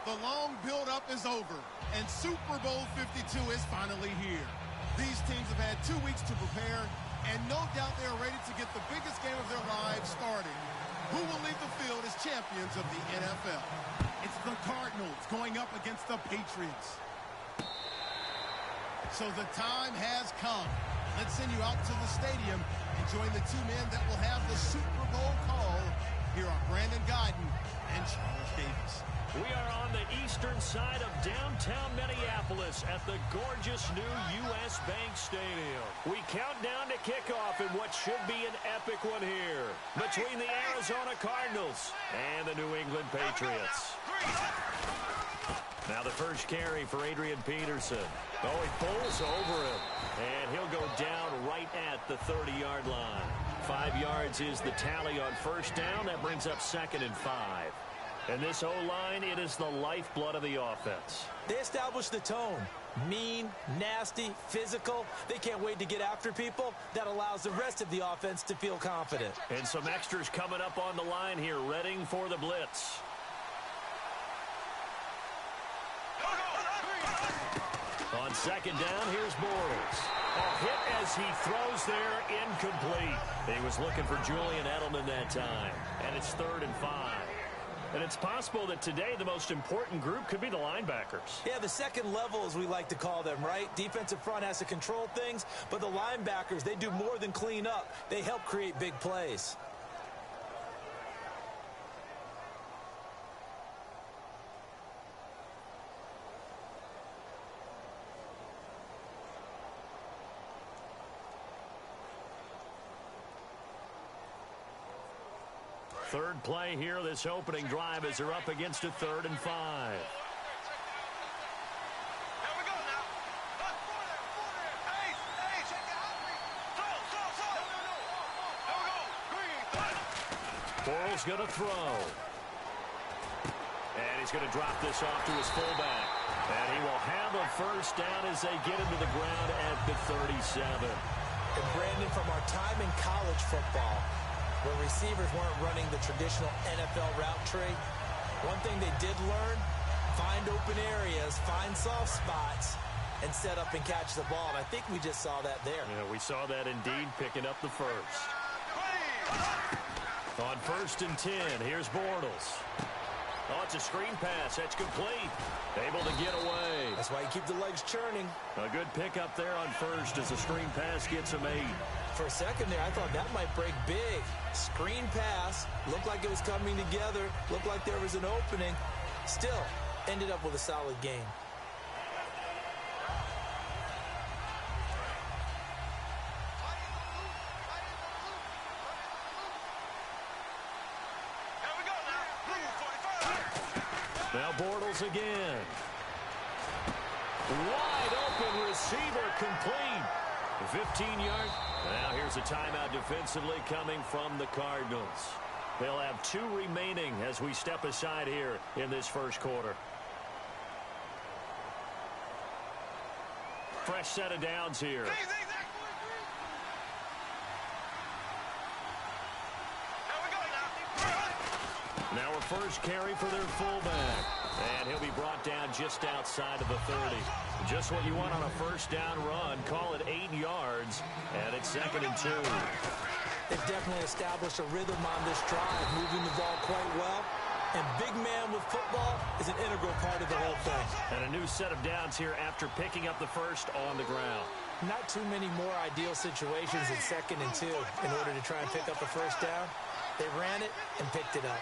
The long build-up is over, and Super Bowl 52 is finally here. These teams have had 2 weeks to prepare, and no doubt they are ready to get the biggest game of their lives started. Who will leave the field as champions of the NFL? It's the Cardinals going up against the Patriots. So the time has come. Let's send you out to the stadium and join the two men that will have the Super Bowl call. Here are Brandon Guyton and Charles Davis. We are on the eastern side of downtown Minneapolis at the gorgeous new U.S. Bank Stadium. We count down to kickoff in what should be an epic one here between the Arizona Cardinals and the New England Patriots. Now the first carry for Adrian Peterson. Oh, he pulls over him, and he'll go down right at the 30-yard line. 5 yards is the tally on first down. That brings up 2nd and 5. And this O-line, it is the lifeblood of the offense. They establish the tone. Mean, nasty, physical. They can't wait to get after people. That allows the rest of the offense to feel confident. And some extras coming up on the line here, readying for the blitz. On 2nd down, here's Bortles. A hit as he throws there, incomplete. He was looking for Julian Edelman that time. And it's 3rd and 5. And it's possible that today the most important group could be the linebackers. Yeah, the second level, as we like to call them, right? Defensive front has to control things, but the linebackers, they do more than clean up. They help create big plays. Third play here, this opening drive, as they're up against a 3rd and 5. Bortles going to throw. And he's going to drop this off to his fullback. And he will have a first down as they get into the ground at the 37. And Brandon, from our time in college football, where receivers weren't running the traditional NFL route tree, one thing they did learn, find open areas, find soft spots, and set up and catch the ball. And I think we just saw that there. Yeah, we saw that indeed, picking up the first. On 1st and 10, here's Bortles. Oh, it's a screen pass. That's complete. Able to get away. That's why you keep the legs churning. A good pickup there on first as the screen pass gets him 8. For a second there, I thought that might break big. Screen pass. Looked like it was coming together. Looked like there was an opening. Still, ended up with a solid game. Now Bortles again. Wide open receiver, complete. 15-yard. Now here's a timeout defensively coming from the Cardinals. They'll have 2 remaining as we step aside here in this first quarter. Fresh set of downs here. Now a first carry for their fullback. And he'll be brought down just outside of the 30. Just what you want on a first down run. Call it 8 yards. And it's 2nd and 2. They've definitely established a rhythm on this drive, moving the ball quite well. And big man with football is an integral part of the whole thing. And a new set of downs here after picking up the first on the ground. Not too many more ideal situations in 2nd and 2 in order to try and pick up a first down. They ran it and picked it up.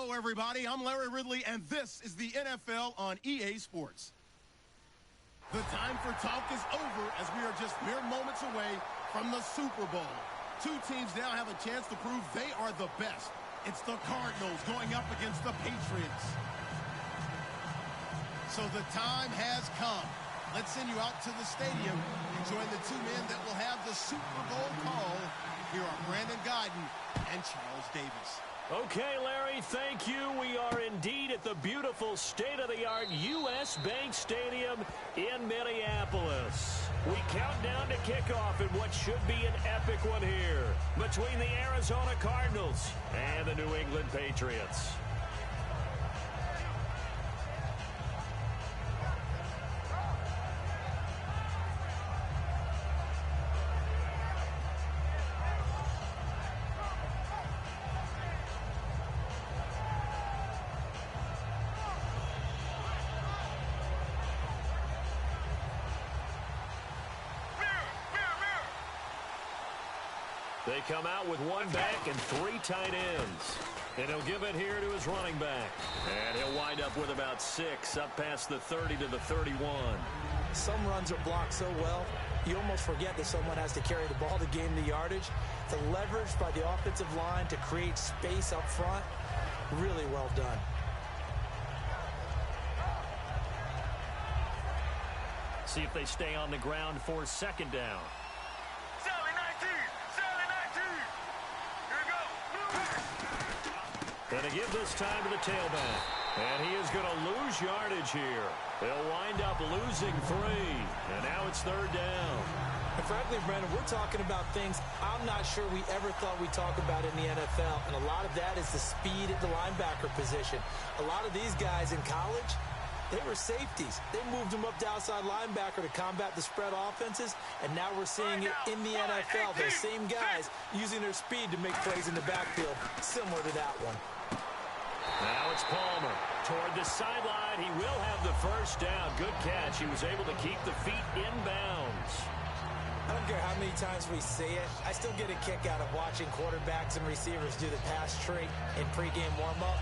Hello, everybody. I'm Larry Ridley, and this is the NFL on EA Sports. The time for talk is over as we are just mere moments away from the Super Bowl. Two teams now have a chance to prove they are the best. It's the Cardinals going up against the Patriots. So the time has come. Let's send you out to the stadium and join the two men that will have the Super Bowl call. Here are Brandon Guyton and Charles Davis. Okay, Larry, thank you. We are indeed at the beautiful state-of-the-art U.S. Bank Stadium in Minneapolis. We count down to kickoff in what should be an epic one here between the Arizona Cardinals and the New England Patriots. They come out with one back and three tight ends. And he'll give it here to his running back. And he'll wind up with about 6 up past the 30 to the 31. Some runs are blocked so well, you almost forget that someone has to carry the ball to gain the yardage. The leverage by the offensive line to create space up front, really well done. See if they stay on the ground for second down. And to give this time to the tailback. And he is going to lose yardage here. They'll wind up losing 3. And now it's third down. And frankly, Brandon, we're talking about things I'm not sure we ever thought we'd talk about in the NFL. And a lot of that is the speed at the linebacker position. A lot of these guys in college, they were safeties. They moved them up to outside linebacker to combat the spread offenses. And now we're seeing it in the NFL. Those same guys using their speed to make plays in the backfield, similar to that one. Now it's Palmer toward the sideline. He will have the first down. Good catch. He was able to keep the feet in bounds. I don't care how many times we say it. I still get a kick out of watching quarterbacks and receivers do the pass tree in pregame warm-up.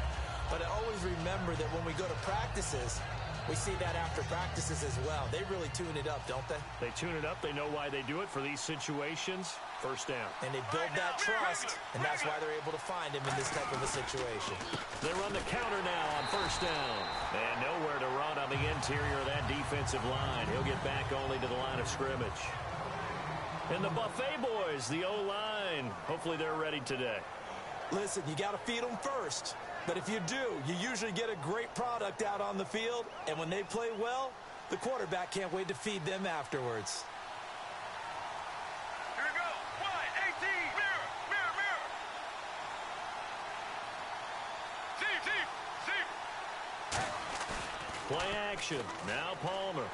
But I always remember that when we go to practices, we see that after practices as well. They really tune it up, don't they? They tune it up. They know why they do it for these situations. First down. And they build that trust, and that's why they're able to find him in this type of a situation. They run the counter now on first down. And nowhere to run on the interior of that defensive line. He'll get back only to the line of scrimmage. And the Buffet boys, the O-line, hopefully they're ready today. Listen, you got to feed them first. But if you do, you usually get a great product out on the field. And when they play well, the quarterback can't wait to feed them afterwards. Here we go. Wide, 18. Mirror, mirror, mirror. Deep. Play action. Now Palmer.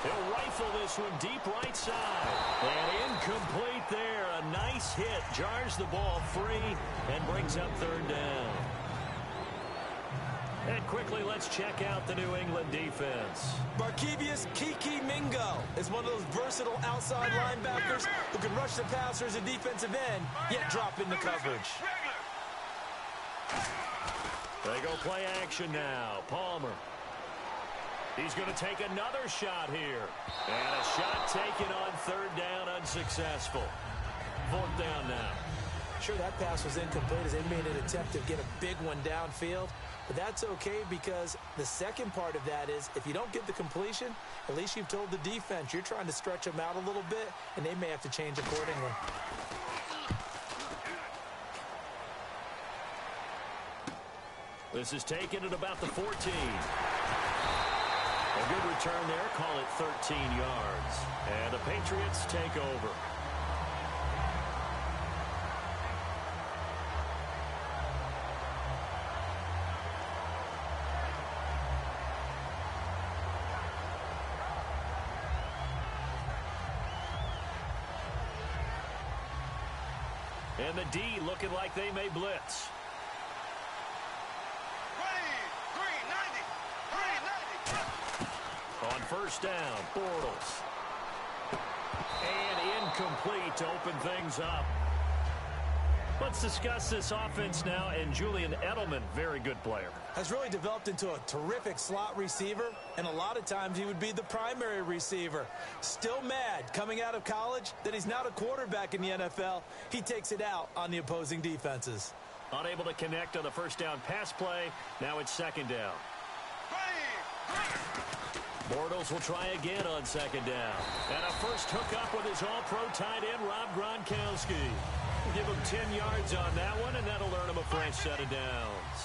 He'll rifle this one deep right side. And incomplete there. A nice hit. Jars the ball free and brings up third down. And quickly, let's check out the New England defense. Barkevius Kiki Mingo is one of those versatile outside linebackers who can rush the passers at defensive end, yet drop into coverage. They go play action now. Palmer. He's going to take another shot here. And a shot taken on third down, unsuccessful. Fourth down now. Sure, that pass was incomplete as they made an attempt to get a big one downfield. But that's okay because the second part of that is if you don't get the completion, at least you've told the defense you're trying to stretch them out a little bit, and they may have to change accordingly. This is taken at about the 14. A good return there, call it 13 yards. And the Patriots take over. And the D looking like they may blitz. On first down, Bortles. And incomplete to open things up. Let's discuss this offense now, and Julian Edelman, very good player. Has really developed into a terrific slot receiver, and a lot of times he would be the primary receiver. Still mad coming out of college that he's not a quarterback in the NFL. He takes it out on the opposing defenses. Unable to connect on the first down pass play. Now it's second down. Bortles will try again on second down. And a first hookup with his all-pro tight end, Rob Gronkowski. Give him 10 yards on that one, and that'll earn him a fresh set of downs.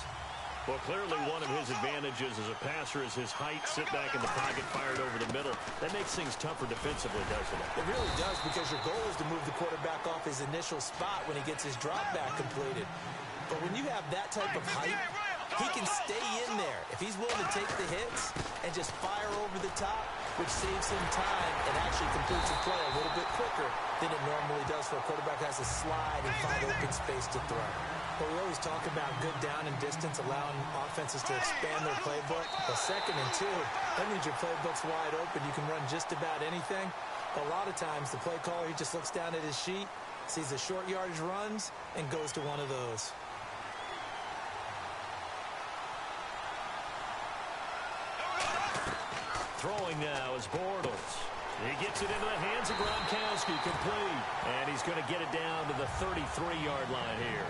Well, clearly one of his advantages as a passer is his height. Sit back in the pocket, fired over the middle. That makes things tougher defensively, doesn't it? It really does, because your goal is to move the quarterback off his initial spot when he gets his drop back completed. But when you have that type of height, he can stay in there if he's willing to take the hits and just fire over the top, which saves him time and actually completes the play a little bit quicker than it normally does for a quarterback who has to slide and find open space to throw. But we always talk about good down and distance, allowing offenses to expand their playbook. Well, 2nd and 2, that means your playbook's wide open. You can run just about anything. But a lot of times, the play caller, he just looks down at his sheet, sees the short yardage runs, and goes to one of those. Throwing now is Bortles. He gets it into the hands of Gronkowski, complete. And he's going to get it down to the 33-yard line here.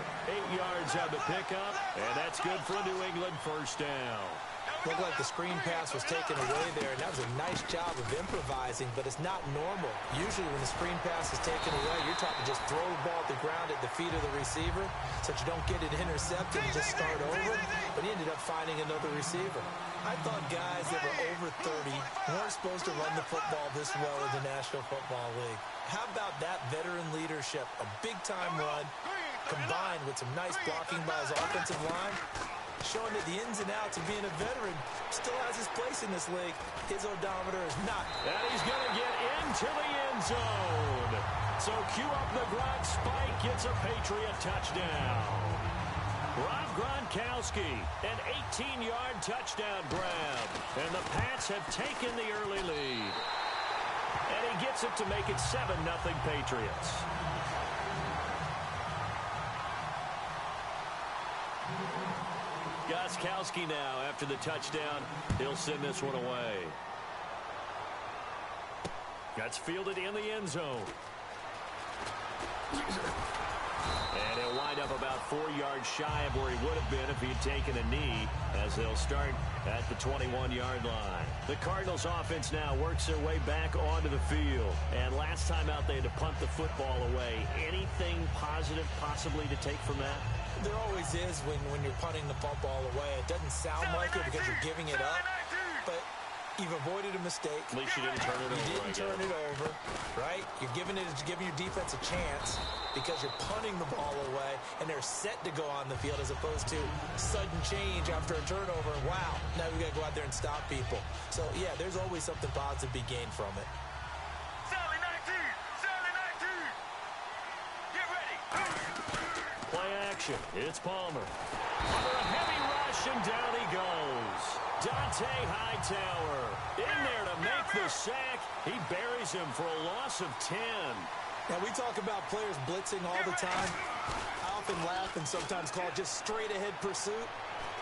8 yards on the pickup, and that's good for a New England first down. Looked like the screen pass was taken away there, and that was a nice job of improvising, but it's not normal. Usually when the screen pass is taken away, you're taught to just throw the ball at the ground at the feet of the receiver so that you don't get it intercepted and just start over, but he ended up finding another receiver. I thought guys that were over 30 weren't supposed to run the football this well in the National Football League. How about that veteran leadership? A big-time run combined with some nice blocking by his offensive line, showing that the ins and outs of being a veteran still has his place in this league. His odometer is not. And he's going to get into the end zone. So cue up the Gronk spike, gets a Patriot touchdown. Rob Gronkowski, an 18-yard touchdown grab. And the Pats have taken the early lead. And he gets it to make it 7-0 Patriots. Gronkowski now after the touchdown. He'll send this one away. That's fielded in the end zone. And he'll wind up about 4 yards shy of where he would have been if he had taken a knee, as they'll start at the 21-yard line. The Cardinals offense now works their way back onto the field. And last time out, they had to punt the football away. Anything positive possibly to take from that? There always is when you're punting the football away. It doesn't sound like it because you're giving it up, but you've avoided a mistake. At least you didn't turn it over. You didn't turn it over, right? You're giving your defense a chance because you're punting the ball away, and they're set to go on the field as opposed to sudden change after a turnover. And wow, now we got to go out there and stop people. So, yeah, there's always something positive to be gained from it. Play action. It's Palmer. Under a heavy rush, and down he goes. Dante Hightower in there to make the sack. He buries him for a loss of 10. Now, we talk about players blitzing all the time. I often laugh and sometimes call it just straight-ahead pursuit.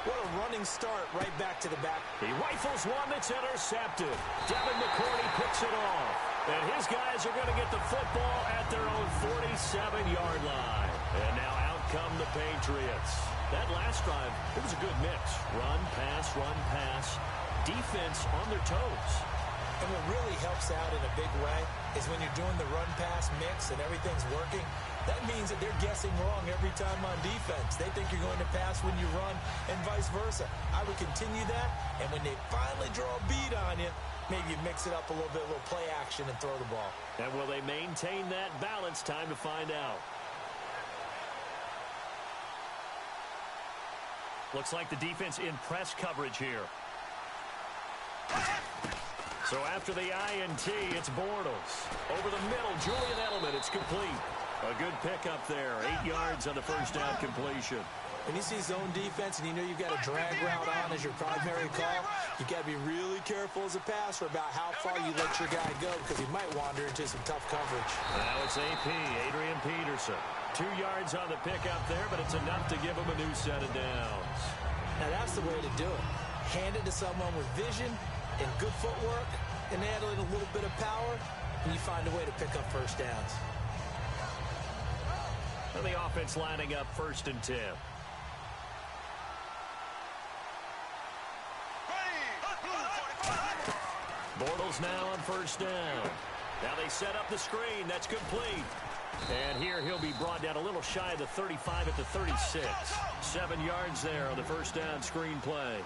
What a running start right back to the back. He rifles one that's intercepted. Devin McCourty picks it off. And his guys are going to get the football at their own 47-yard line. And now out come the Patriots. That last drive, it was a good mix. Run, pass, defense on their toes. And what really helps out in a big way is when you're doing the run-pass mix and everything's working, that means that they're guessing wrong every time on defense. They think you're going to pass when you run and vice versa. I would continue that, and when they finally draw a beat on you, maybe you mix it up a little bit, a little play action, and throw the ball. And will they maintain that balance? Time to find out. Looks like the defense in press coverage here. So after the INT, it's Bortles. Over the middle, Julian Edelman, it's complete. A good pickup there, 8 yards on the first down completion. When you see zone defense and you know you've got a drag route on as your primary call, you got to be really careful as a passer about how far you let your guy go because he might wander into some tough coverage. Now it's AP, Adrian Peterson. 2 yards on the pickup there, but it's enough to give him a new set of downs. Now that's the way to do it. Hand it to someone with vision and good footwork, and add in a little bit of power, and you find a way to pick up first downs. And the offense lining up 1st and 10. Bortles now on 1st down. Now they set up the screen. That's complete. And here he'll be brought down a little shy of the 35 at the 36. 7 yards there on the 1st down screen play.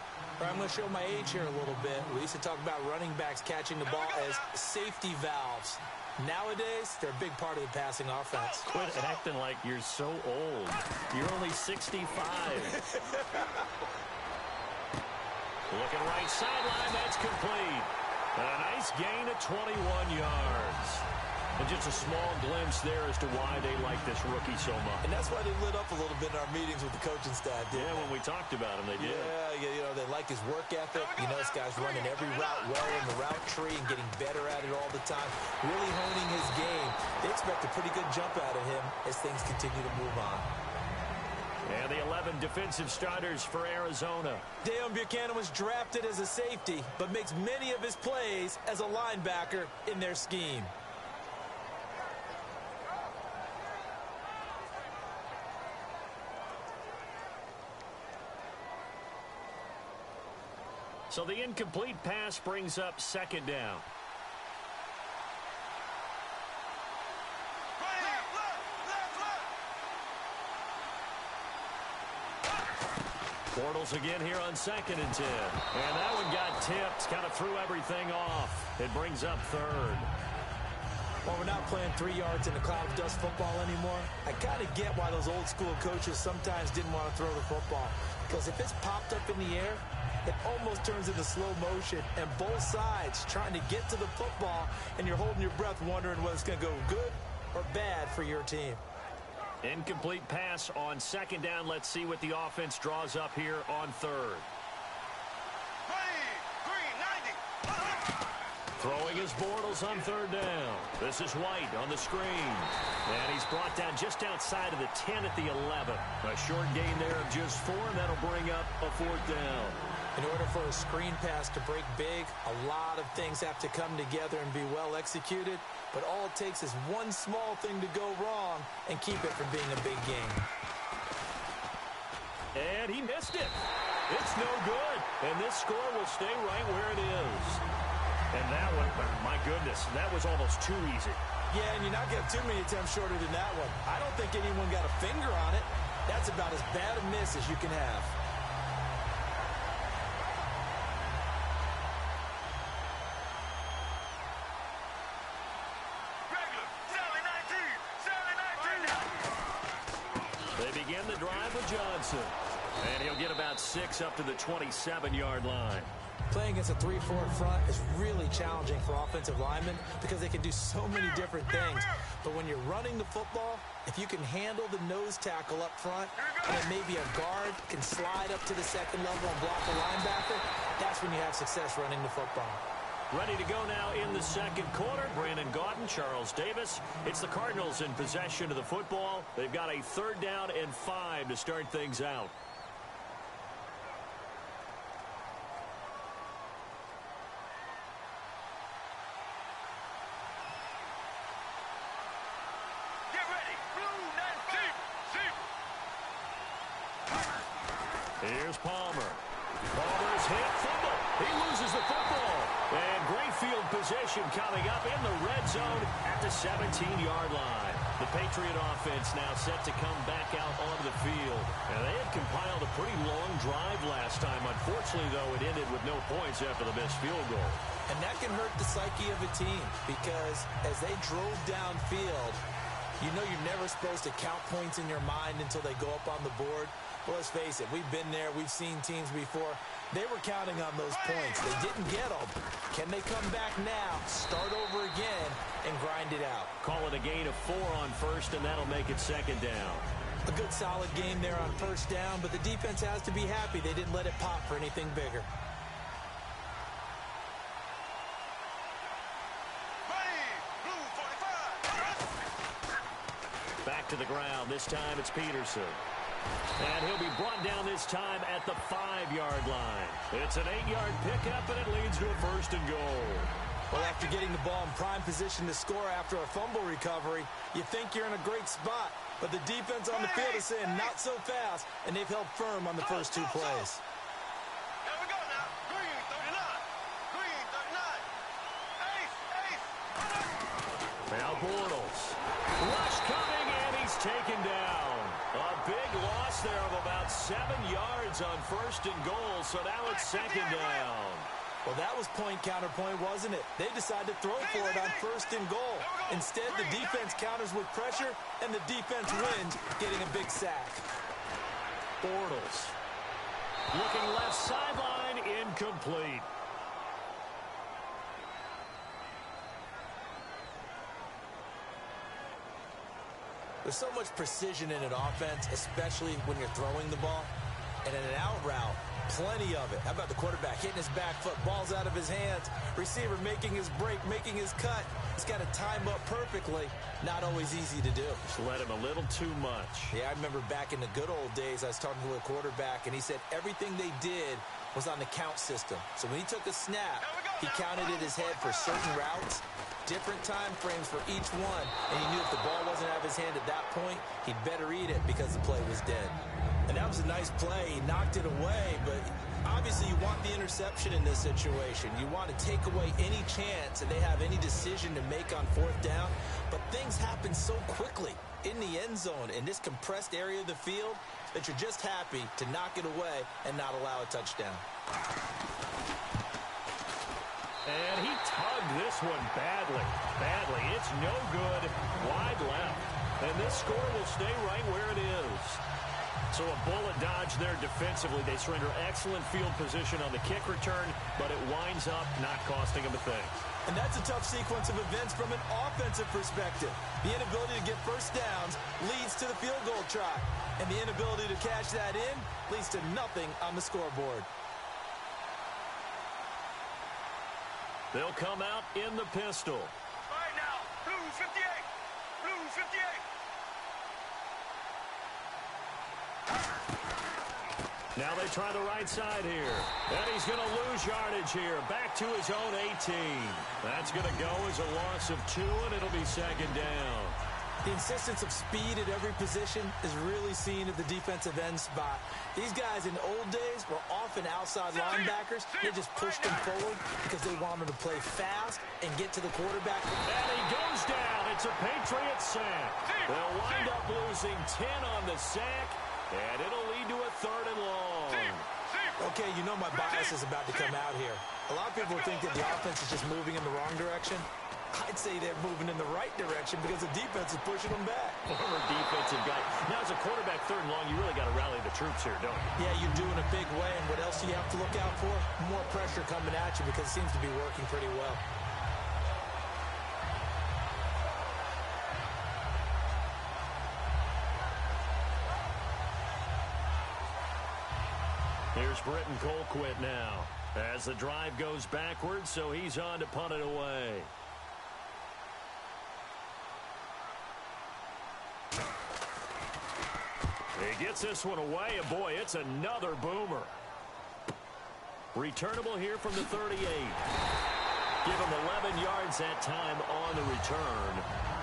I'm going to show my age here a little bit. We used to talk about running backs catching the ball as safety valves. Nowadays, they're a big part of the passing offense. Quit acting like you're so old. You're only 65. Looking right sideline, that's complete. A nice gain of 21 yards. And just a small glimpse there as to why they like this rookie so much. And that's why they lit up a little bit in our meetings with the coaching staff, Yeah, when we talked about him, they did. Yeah, you know, they like his work ethic. You know, this guy's running every route well in the route tree and getting better at it all the time. Really honing his game. They expect a pretty good jump out of him as things continue to move on. And the 11 defensive starters for Arizona. Deion Buchanan was drafted as a safety, but makes many of his plays as a linebacker in their scheme. So the incomplete pass brings up 2nd down. Bortles again here on 2nd and 10. And that one got tipped, kind of threw everything off. It brings up 3rd. Well, we're not playing 3 yards in a cloud of dust football anymore. I kind of get why those old school coaches sometimes didn't want to throw the football. Because if it's popped up in the air, it almost turns into slow motion, and both sides trying to get to the football, and you're holding your breath wondering whether it's going to go good or bad for your team. Incomplete pass on 2nd down. Let's see what the offense draws up here on 3rd. Throwing his Bortles on 3rd down. This is White on the screen. And he's brought down just outside of the 10 at the 11. A short gain there of just 4, and that'll bring up a 4th down. In order for a screen pass to break big, a lot of things have to come together and be well executed. But all it takes is one small thing to go wrong and keep it from being a big game. And he missed it. It's no good. And this score will stay right where it is. And that one, my goodness, that was almost too easy. Yeah, and you're not getting too many attempts shorter than that one. I don't think anyone got a finger on it. That's about as bad a miss as you can have. They begin the drive with Johnson. And he'll get about 6 up to the 27-yard line. Playing against a 3-4 front is really challenging for offensive linemen because they can do so many different things. But when you're running the football, if you can handle the nose tackle up front, and then maybe a guard can slide up to the 2nd level and block a linebacker, that's when you have success running the football. Ready to go now in the 2nd quarter. Brandon Gaudin, Charles Davis. It's the Cardinals in possession of the football. They've got a 3rd down and 5 to start things out. Here's Palmer. Palmer's hit, fumble. He loses the football. And great field position coming up in the red zone at the 17-yard line. The Patriot offense now set to come back out onto the field. And they had compiled a pretty long drive last time. Unfortunately, though, it ended with no points after the missed field goal. And that can hurt the psyche of a team because as they drove downfield, you know you're never supposed to count points in your mind until they go up on the board. Well, let's face it, we've been there. We've seen teams before. They were counting on those points. They didn't get them. Can they come back now, start over again, and grind it out? Call it a gain of 4 on 1st, and that'll make it 2nd down. A good solid game there on 1st down, but the defense has to be happy they didn't let it pop for anything bigger. back to the ground. This time it's Peterson. And he'll be brought down this time at the 5-yard line. It's an 8-yard pickup, and it leads to a 1st and goal. Well, after getting the ball in prime position to score after a fumble recovery, you think you're in a great spot. But the defense on the field is saying not so fast, and they've held firm on the first 2 plays. Here we go now. Green, 39. Green, 39. Ace. Now Bortles. Rush coming, and he's taken down. A big loss there of about 7 yards on 1st and goal, so now it's 2nd down. Well, that was point counterpoint, wasn't it? They decided to throw for it on 1st and goal. Instead, the defense counters with pressure, and the defense wins, getting a big sack. Bortles. Looking left sideline, incomplete. There's so much precision in an offense, especially when you're throwing the ball. And in an out route, plenty of it. How about the quarterback hitting his back foot, ball's out of his hands, receiver making his break, making his cut. He's got to time up perfectly. Not always easy to do. Just let him a little too much. Yeah, I remember back in the good old days, I was talking to a quarterback, and he said everything they did was on the count system. So when he took a snap, he counted in his head for certain routes, different time frames for each one, and he knew if the ball wasn't out of his hand at that point, he'd better eat it because the play was dead. And that was a nice play. He knocked it away, but obviously you want the interception in this situation. You want to take away any chance that they have any decision to make on 4th down, but things happen so quickly in the end zone in this compressed area of the field that you're just happy to knock it away and not allow a touchdown. And he tugged this one badly. It's no good. Wide left. And this score will stay right where it is. So a bullet dodge there defensively. They surrender excellent field position on the kick return, but it winds up not costing them a thing. And that's a tough sequence of events from an offensive perspective. The inability to get 1st downs leads to the field goal try. And the inability to cash that in leads to nothing on the scoreboard. They'll come out in the pistol. All right now. Blues 58. Blues 58. Now they try the right side here. And he's going to lose yardage here. Back to his own 18. That's going to go as a loss of 2, and it'll be 2nd down. The insistence of speed at every position is really seen at the defensive end spot. These guys in the old days were often outside linebackers. They just pushed them forward because they wanted to play fast and get to the quarterback. And he goes down. It's a Patriot sack. They'll wind up losing 10 on the sack, and it'll lead to a 3rd and long. Okay, you know my bias is about to come out here. A lot of people think that the offense is just moving in the wrong direction. I'd say they're moving in the right direction because the defense is pushing them back. Former defensive guy. Now, as a quarterback, 3rd and long, you really got to rally the troops here, don't you? Yeah, you do in a big way. And what else do you have to look out for? More pressure coming at you because it seems to be working pretty well. Here's Britton Colquitt now as the drive goes backwards, so he's on to punt it away. He gets this one away, and boy, it's another boomer. Returnable here from the 38. Give him 11 yards that time on the return.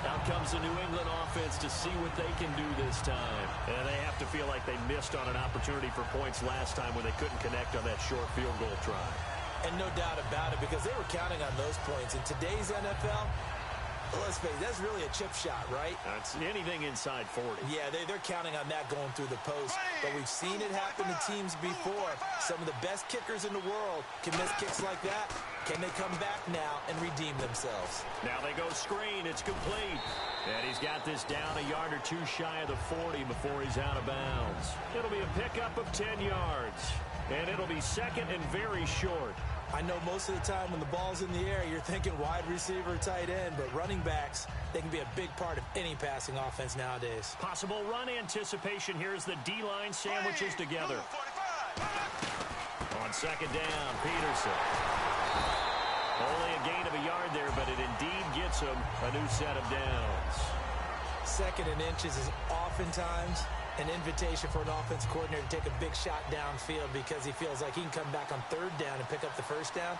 Out comes the New England offense to see what they can do this time. And they have to feel like they missed on an opportunity for points last time when they couldn't connect on that short field goal try. And no doubt about it, because they were counting on those points. In today's NFL, let's face it, that's really a chip shot, right? That's anything inside 40. Yeah, they're counting on that going through the post. But we've seen it happen to teams before. Some of the best kickers in the world can miss kicks like that. Can they come back now and redeem themselves? Now they go screen. It's complete. And he's got this down a yard or 2 shy of the 40 before he's out of bounds. It'll be a pickup of 10 yards. And it'll be 2nd and very short. I know most of the time when the ball's in the air, you're thinking wide receiver, tight end, but running backs, they can be a big part of any passing offense nowadays. Possible run anticipation here as the D-line sandwiches together. On 2nd down, Peterson. Only a gain of a yard there, but it indeed gets him a new set of downs. Second and inches is oftentimes an invitation for an offense coordinator to take a big shot downfield because he feels like he can come back on third down and pick up the first down.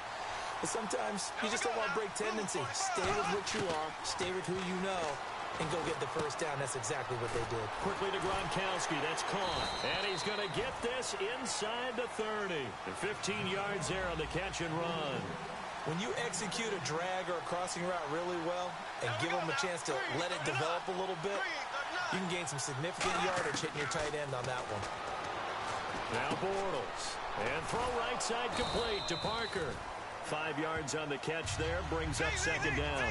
But sometimes you just don't want to break tendency. Stay with what you are, stay with who you know, and go get the first down. That's exactly what they did. Quickly to Gronkowski. That's caught. And he's going to get this inside the 30. And 15 yards there on the catch and run. When you execute a drag or a crossing route really well and give them a chance to let it develop a little bit, you can gain some significant yardage hitting your tight end on that one. Now Bortles. And throw right side complete to Parker. 5 yards on the catch there, brings up second down.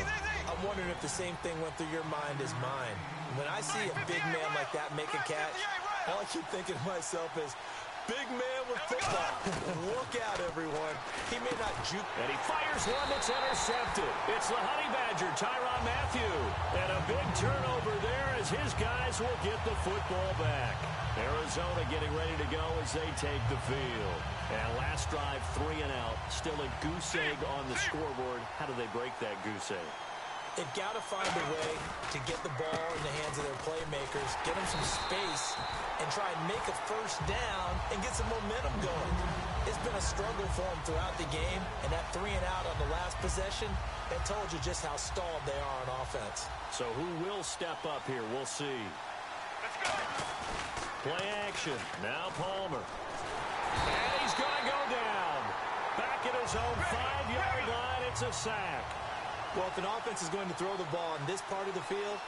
I'm wondering if the same thing went through your mind as mine. When I see a big man like that make a catch, all I keep thinking to myself is, big man with football. Look out, everyone. He may not juke. And he fires one that's intercepted. It's the Honey Badger, Tyrann Mathieu. And a big turnover there as his guys will get the football back. Arizona getting ready to go as they take the field. And last drive, 3 and out. Still a goose egg on the scoreboard. How do they break that goose egg? They've got to find a way to get the ball in the hands of their playmakers, get them some space, and try and make a first down and get some momentum going. It's been a struggle for them throughout the game, and that 3 and out on the last possession, that told you just how stalled they are on offense. So who will step up here? We'll see. Play action. Now Palmer. And he's going to go down. Back at his own 5-yard line. It's a sack. Well, if an offense is going to throw the ball in this part of the field,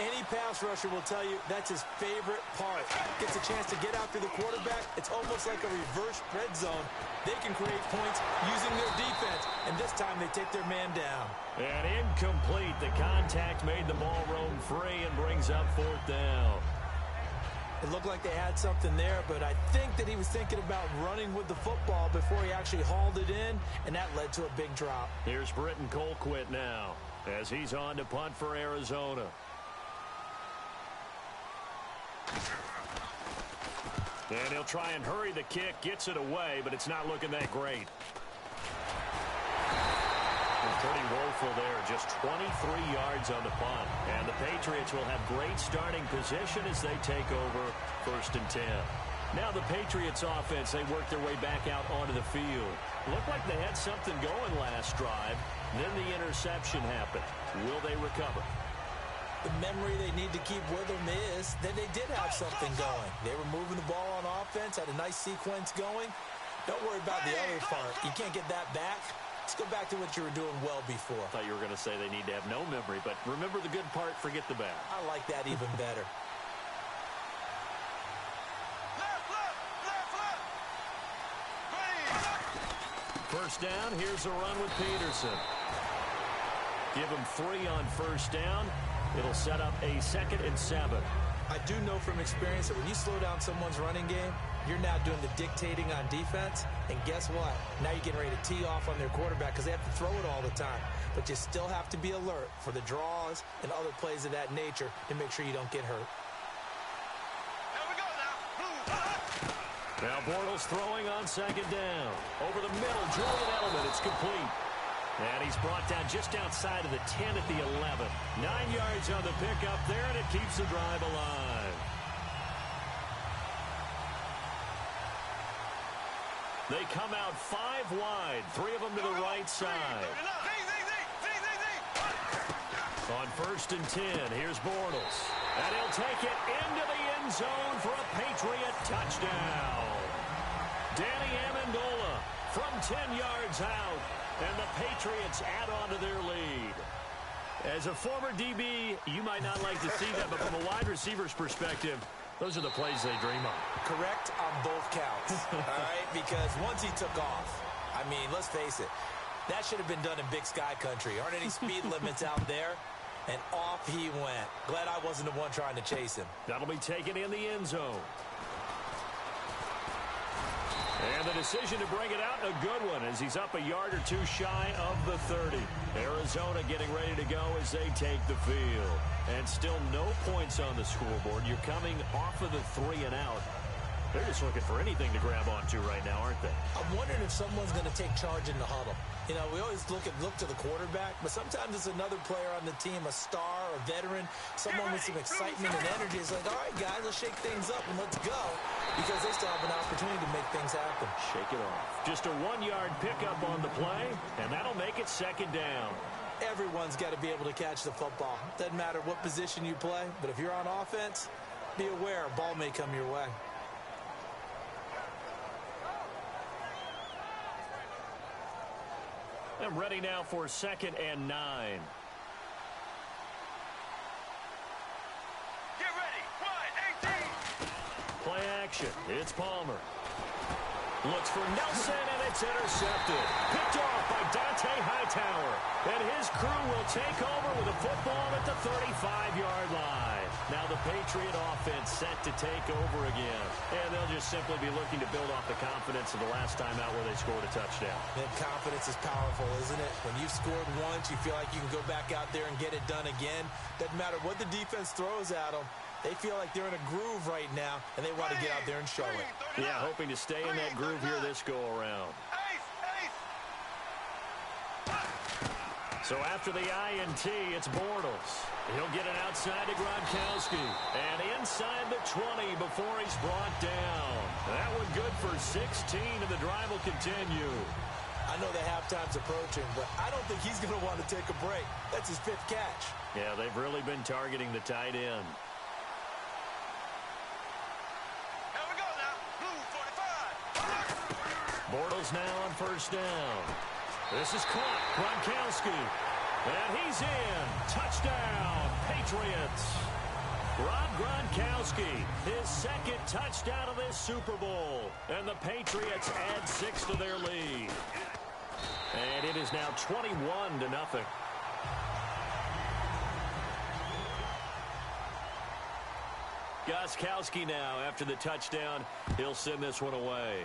any pass rusher will tell you that's his favorite part. Gets a chance to get out to the quarterback. It's almost like a reverse red zone. They can create points using their defense, and this time they take their man down. And incomplete. The contact made the ball roam free and brings up fourth down. It looked like they had something there, but I think that he was thinking about running with the football before he actually hauled it in, and that led to a big drop. Here's Britton Colquitt now as he's on to punt for Arizona. And he'll try and hurry the kick, gets it away, but it's not looking that great. Pretty woeful there, just 23 yards on the punt. And the Patriots will have great starting position as they take over 1st and 10. Now the Patriots offense, they work their way back out onto the field. Looked like they had something going last drive. Then the interception happened. Will they recover? The memory they need to keep with them is that they did have something going. They were moving the ball on offense, had a nice sequence going. Don't worry about the other part. You can't get that back. Let's go back to what you were doing well before. I thought you were going to say they need to have no memory, but remember the good part, forget the bad. I like that even better. First down, here's a run with Peterson. Give him 3 on first down. It'll set up a 2nd and 7. I do know from experience that when you slow down someone's running game, you're now doing the dictating on defense. And guess what? Now you're getting ready to tee off on their quarterback because they have to throw it all the time. But you still have to be alert for the draws and other plays of that nature to make sure you don't get hurt. Now Bortles throwing on 2nd down. Over the middle, Julian Edelman. It's complete. And he's brought down just outside of the 10 at the 11. 9 yards on the pickup there, and it keeps the drive alive. They come out 5 wide, 3 of them to the right side. On 1st and 10, here's Bortles. And he'll take it into the end zone for a Patriot touchdown. Danny Amendola from 10 yards out. And the Patriots add on to their lead. As a former DB, you might not like to see that, but from a wide receiver's perspective, those are the plays they dream of. Correct on both counts, all right? Because once he took off, I mean, let's face it, that should have been done in Big Sky Country. Aren't any speed limits out there? And off he went. Glad I wasn't the one trying to chase him. That'll be taken in the end zone. And the decision to bring it out, a good one, as he's up a yard or 2 shy of the 30. Arizona getting ready to go as they take the field. And still no points on the scoreboard. You're coming off of the 3 and out. They're just looking for anything to grab onto right now, aren't they? I'm wondering if someone's going to take charge in the huddle. You know, we always look to the quarterback, but sometimes it's another player on the team, a star, a veteran, someone with some excitement and energy. It's like, all right, guys, let's shake things up and let's go, because they still have an opportunity to make things happen. Shake it off. Just a 1-yard pickup on the play, and that'll make it second down. Everyone's got to be able to catch the football. Doesn't matter what position you play, but if you're on offense, be aware a ball may come your way. I'm ready now for 2nd and 9. Get ready. 1, 18. Play action. It's Palmer. Looks for Nelson, and it's intercepted. Picked off by Dante Hightower. And his crew will take over with a football at the 35-yard line. Now the Patriot offense set to take over again. And they'll just simply be looking to build off the confidence of the last time out where they scored a touchdown. And confidence is powerful, isn't it? When you've scored once, you feel like you can go back out there and get it done again. Doesn't matter what the defense throws at them. They feel like they're in a groove right now, and they want to get out there and show it. Yeah, hoping to stay in that groove here this go-around. So after the INT, it's Bortles. He'll get it outside to Gronkowski. And inside the 20 before he's brought down. That one good for 16, and the drive will continue. I know the halftime's approaching, but I don't think he's going to want to take a break. That's his 5th catch. Yeah, they've really been targeting the tight end. Bortles now on 1st down. This is caught. Gronkowski. And he's in. Touchdown, Patriots. Rob Gronkowski, his 2nd touchdown of this Super Bowl. And the Patriots add 6 to their lead. And it is now 21-0. Gostkowski now after the touchdown. He'll send this one away.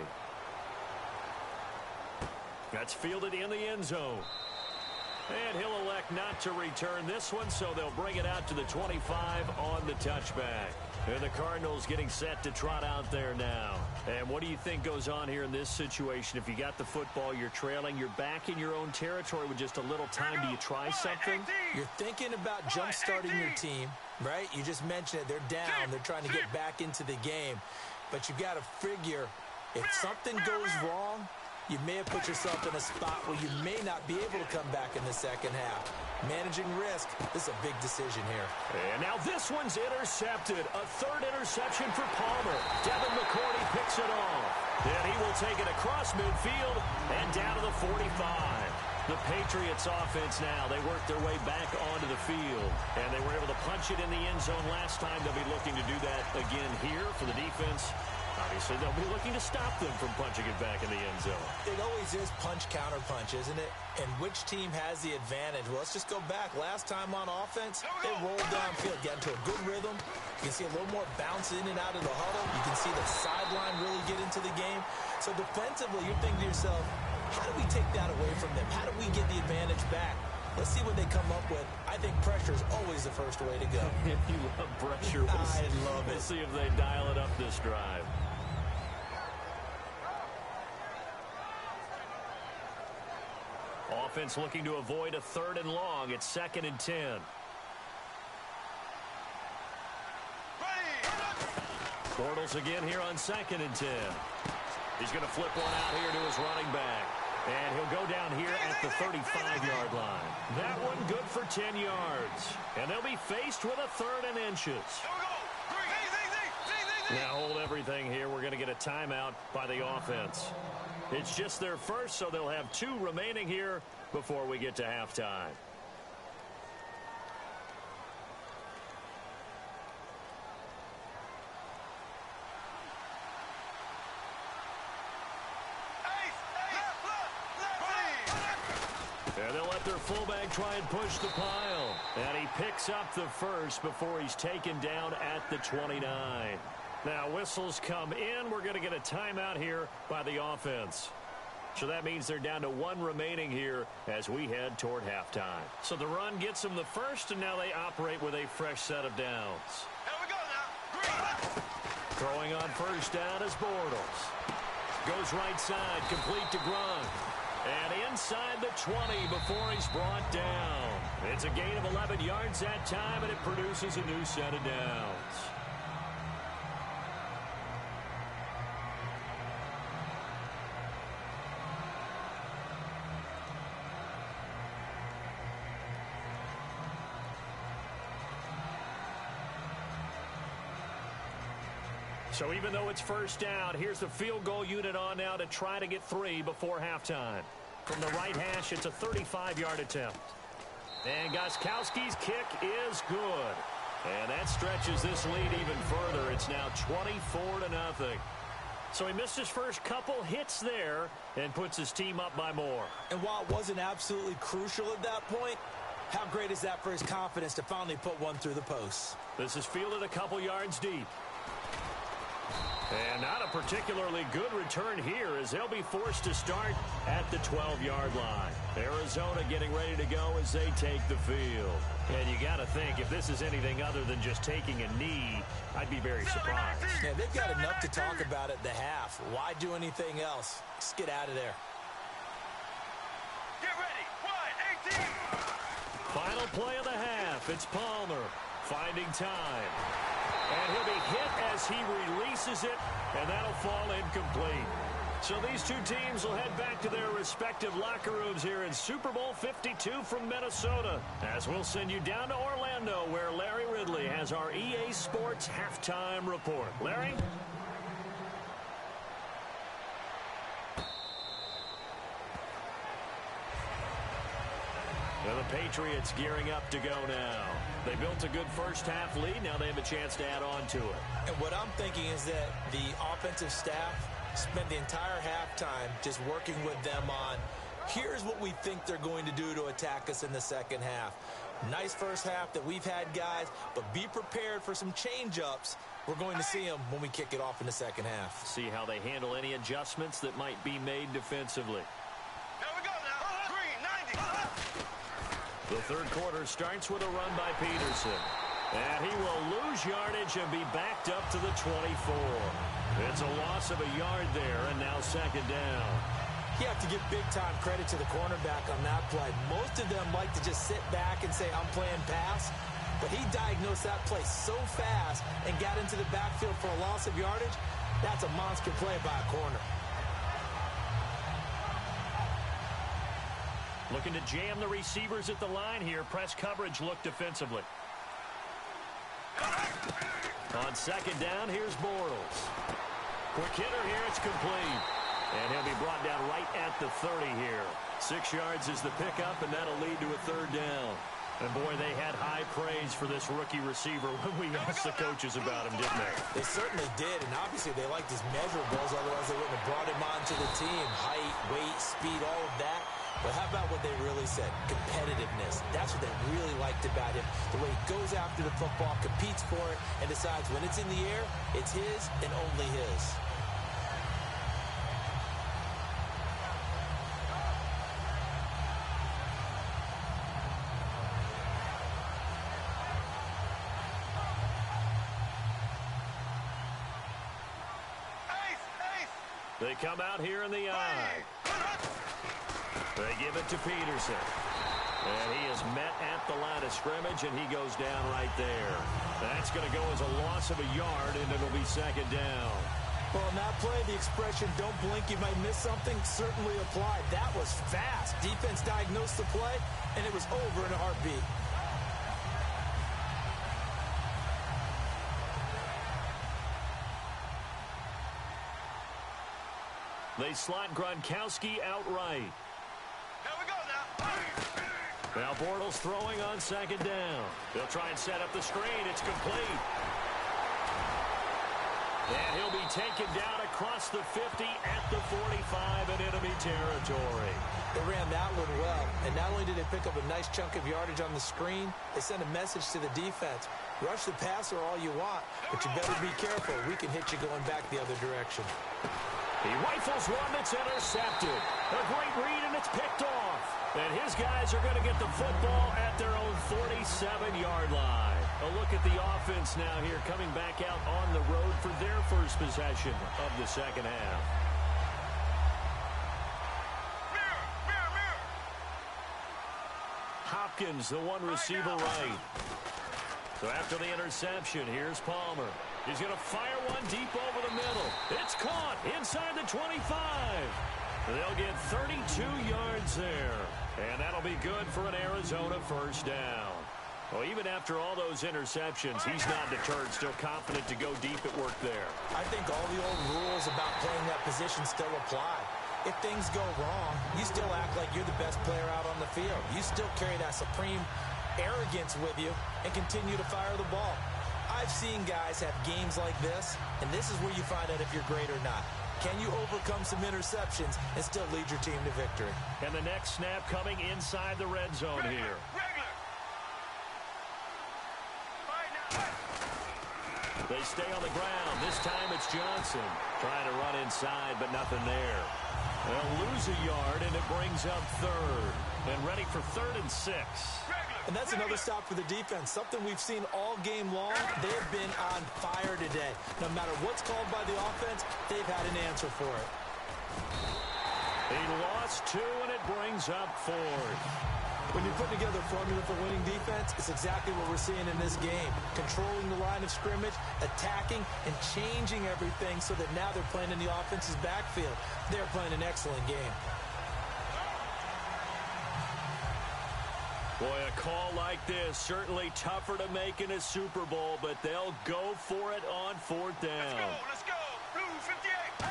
That's fielded in the end zone. And he'll elect not to return this one, so they'll bring it out to the 25 on the touchback. And the Cardinals getting set to trot out there now. And what do you think goes on here in this situation? If you got the football, you're trailing, you're back in your own territory with just a little time. Do you try something? You're thinking about jump-starting your team, right? You just mentioned it. They're down. They're trying to get back into the game. But you've got to figure, if something goes wrong, you may have put yourself in a spot where you may not be able to come back in the second half. Managing risk, this is a big decision here. And now this one's intercepted. A 3rd interception for Palmer. Devin McCourty picks it off. And he will take it across midfield and down to the 45. The Patriots offense now, they work their way back onto the field. And they were able to punch it in the end zone last time. They'll be looking to do that again here for the defense. Obviously, they'll be looking to stop them from punching it back in the end zone. It always is punch-counter-punch, isn't it? And which team has the advantage? Well, let's just go back. Last time on offense, they rolled downfield, got into a good rhythm. You can see a little more bounce in and out of the huddle. You can see the sideline really get into the game. So defensively, you're thinking to yourself, how do we take that away from them? How do we get the advantage back? Let's see what they come up with. I think pressure is always the first way to go. If you love pressure, I love it. We'll see if they dial it up this drive. Offense looking to avoid a 3rd and long. It's 2nd and 10. Bortles again here on 2nd and 10. He's going to flip one out here to his running back. And he'll go down here at the 35-yard line. That one good for 10 yards. And they'll be faced with a 3rd and inches. Now hold everything here. We're going to get a timeout by the offense. It's just their first, so they'll have 2 remaining here before we get to halftime. And they'll let their fullback try and push the pile. And he picks up the first before he's taken down at the 29. Now whistles come in. We're going to get a timeout here by the offense. So that means they're down to 1 remaining here as we head toward halftime. So the run gets them the first, and now they operate with a fresh set of downs. Here we go now. Green. Throwing on first down is Bortles. Goes right side, complete to Gronk. And inside the 20 before he's brought down. It's a gain of 11 yards that time, and it produces a new set of downs. So even though it's first down, here's the field goal unit on now to try to get 3 before halftime. From the right hash, it's a 35-yard attempt. And Gostkowski's kick is good. And that stretches this lead even further. It's now 24-0. So he missed his first couple hits there and puts his team up by more. And while it wasn't absolutely crucial at that point, how great is that for his confidence to finally put one through the post? This is fielded a couple yards deep. And not a particularly good return here as they'll be forced to start at the 12-yard line. Arizona getting ready to go as they take the field. And you got to think, if this is anything other than just taking a knee, I'd be very surprised. Yeah, they've got enough to talk about at the half. Why do anything else? Just get out of there. Get ready. 1, 18. Final play of the half. It's Palmer finding time. And he'll be hit as he releases it, and that'll fall incomplete. So these two teams will head back to their respective locker rooms here in Super Bowl 52 from Minnesota, as we'll send you down to Orlando, where Larry Ridley has our EA Sports halftime report. Larry? Well, the Patriots gearing up to go now. They built a good first-half lead. Now they have a chance to add on to it. And what I'm thinking is that the offensive staff spent the entire halftime just working with them on, here's what we think they're going to do to attack us in the second half. Nice first half that we've had, guys, but be prepared for some change-ups. We're going to see them when we kick it off in the second half. See how they handle any adjustments that might be made defensively. Here we go now. Green, 90. The third quarter starts with a run by Peterson. And he will lose yardage and be backed up to the 24. It's a loss of a yard there, and now second down. You have to give big-time credit to the cornerback on that play. Most of them like to just sit back and say, I'm playing pass. But he diagnosed that play so fast and got into the backfield for a loss of yardage. That's a monster play by a corner. Looking to jam the receivers at the line here. Press coverage look defensively. On second down, here's Bortles. Quick hitter here, it's complete. And he'll be brought down right at the 30 here. 6 yards is the pickup, and that'll lead to a third down. And, boy, they had high praise for this rookie receiver when we asked the coaches about him, didn't they? They certainly did, and obviously they liked his measurables, otherwise they wouldn't have brought him onto the team. Height, weight, speed, all of that. But how about what they really said? Competitiveness. That's what they really liked about him. The way he goes after the football, competes for it, and decides when it's in the air, it's his and only his. They come out here in the eye. They give it to Peterson. And he is met at the line of scrimmage, and he goes down right there. That's going to go as a loss of a yard, and it'll be second down. Well, on that play, the expression, don't blink, you might miss something, certainly applied. That was fast. Defense diagnosed the play, and it was over in a heartbeat. They slot Gronkowski outright. Here we go now. Now Bortles throwing on second down. They'll try and set up the screen. It's complete. And he'll be taken down across the 50 at the 45 in enemy territory. They ran that one well, and not only did they pick up a nice chunk of yardage on the screen, they sent a message to the defense. Rush the passer all you want, but you better be careful. We can hit you going back the other direction. He rifles one that's intercepted. A great read, and it's picked off. And his guys are going to get the football at their own 47-yard line. A look at the offense now here, coming back out on the road for their first possession of the second half. Hopkins, the one receiver right. So after the interception, here's Palmer. He's going to fire one deep over the middle. It's caught inside the 25. They'll get 32 yards there. And that'll be good for an Arizona first down. Well, even after all those interceptions, he's not deterred, still confident to go deep at work there. I think all the old rules about playing that position still apply. If things go wrong, you still act like you're the best player out on the field. You still carry that supreme arrogance with you and continue to fire the ball. I've seen guys have games like this, and this is where you find out if you're great or not. Can you overcome some interceptions and still lead your team to victory? And the next snap coming inside the red zone here. They stay on the ground. This time it's Johnson trying to run inside, but nothing there. They'll lose a yard, and it brings up third. And ready for 3rd and 6. And that's another stop for the defense. Something we've seen all game long. They have been on fire today. No matter what's called by the offense, they've had an answer for it. He lost 2, and it brings up 4th. When you put together a formula for winning defense, it's exactly what we're seeing in this game. Controlling the line of scrimmage, attacking, and changing everything so that now they're playing in the offense's backfield. They're playing an excellent game. Boy, a call like this, certainly tougher to make in a Super Bowl, but they'll go for it on 4th down. Let's go, Blue 58.